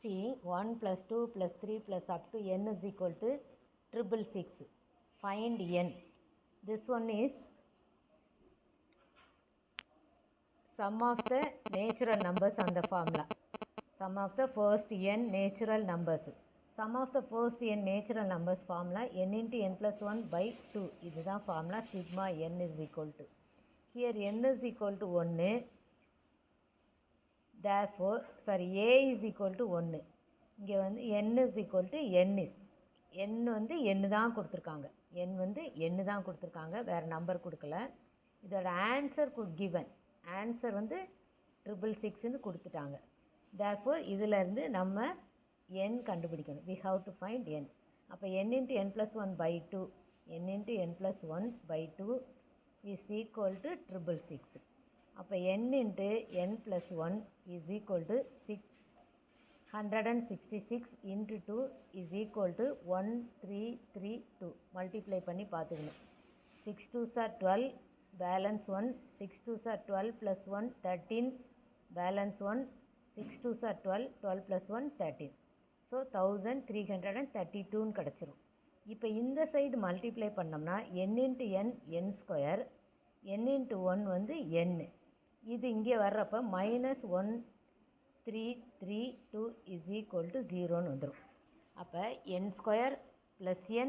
See 1 plus 2 plus 3 plus up to n is equal to 666. Find n. This one is sum of the natural numbers on the formula. Sum of the first n natural numbers. Sum of the first n natural numbers formula n into n plus 1 by 2. This is the formula sigma n is equal to. Here n is equal to 1. Therefore, a is equal to 1. இங்கே வந்து n is equal to n is. n வந்து n தான் கொடுத்துருக்காங்க. n வந்து n தான் கொடுத்துருக்காங்க, வேறு number கொடுக்கல. இதோட ஆன்சர் given. ஆன்சர் வந்து 666 கொடுத்துட்டாங்க. therefore இதிலேருந்து நம்ம n கண்டுபிடிக்கணும். we have to find n. அப்போ n into n plus 1 by 2, n into n plus 1 by 2 is equal to 666. அப்போ n into n plus 1 is equal to 666 into 2 is equal to 1332. Multiply பண்ணி பார்த்துக்கணும். 6 2s are 12, balance 1, 6 2s are 12 plus 1 13, balance 1, 6 2s are 12, 12 plus 1 13. So 1332 கிடச்சிரும். இப்போ இந்த side multiply பண்ணோம்னா n into n n square, n into 1 வந்து n. இது இங்கே வர்றப்ப -1332 is equal to 0ன்னு வந்துடும். அப்போ n square plus n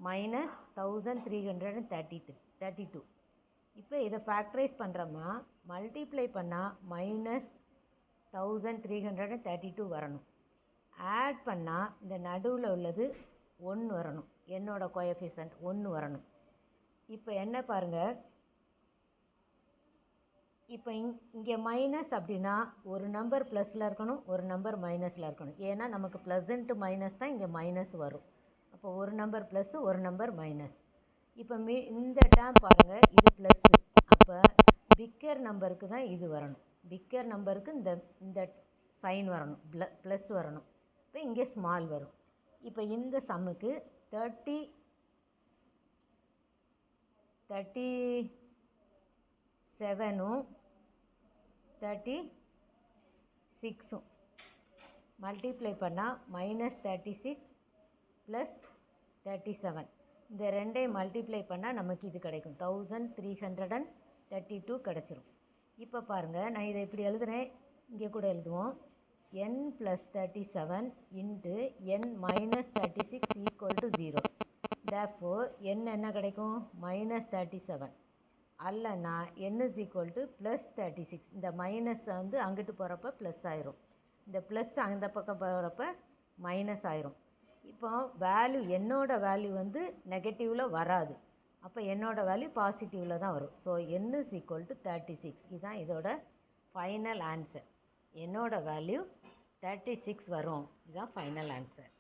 minus 1332. இப்போ இதை ஃபேக்டரைஸ் பண்ணுறோம்னா மல்டிப்ளை பண்ணால் -1332 வரணும். ஆட் பண்ணால் இந்த நடுவில் உள்ளது 1 வரணும். என்னோட கோஎஃபிஷியன்ட் 1 வரணும். இப்போ என்ன பாருங்கள், இப்போ இங்கே மைனஸ் அப்படின்னா ஒரு நம்பர் ப்ளஸில் இருக்கணும், ஒரு நம்பர் மைனஸில் இருக்கணும். ஏன்னா நமக்கு ப்ளஸ்ன்ட்டு மைனஸ் தான் இங்கே மைனஸ் வரும். அப்போ ஒரு நம்பர் ப்ளஸ்ஸு, ஒரு நம்பர் மைனஸ். இப்போ இந்த டேம் பாருங்கள், இது ப்ளஸ்ஸு. அப்போ பிக்கர் நம்பருக்கு தான் இது வரணும். பிக்கர் நம்பருக்கு இந்த சைன் வரணும், ப்ளஸ் வரணும். இப்போ இங்கே ஸ்மால் வரும். இப்போ இந்த சம்முக்கு 37ம் 36ம் மல்டிப்ளை பண்ணால் -36 ப்ளஸ் 37. இந்த ரெண்டையும் மல்டிப்ளை பண்ணால் நமக்கு இது கிடைக்கும். 1332 கிடச்சிரும். இப்போ பாருங்கள், நான் இதை இப்படி எழுதுகிறேன், இங்கே கூட எழுதுவோம். n plus 37 into n minus 36 equal to 0. therefore n என்ன கிடைக்கும்? -37. அல்லனா n is equal to +36. இந்த மைனஸ் வந்து அங்கிட்டு போகிறப்ப ப்ளஸ் ஆயிரும், இந்த ப்ளஸ் அந்த பக்கம் போகிறப்ப மைனஸ் ஆயிரும். இப்போ வேல்யூ என்னோட வேல்யூ வந்து நெகட்டிவில் வராது. அப்போ என்னோட வேல்யூ பாசிட்டிவில் தான் வரும். So n is equal to 36. இதுதான் இதோட ஃபைனல் ஆன்சர். என்னோட வேல்யூ 36 வரும். இதுதான் ஃபைனல் ஆன்சர்.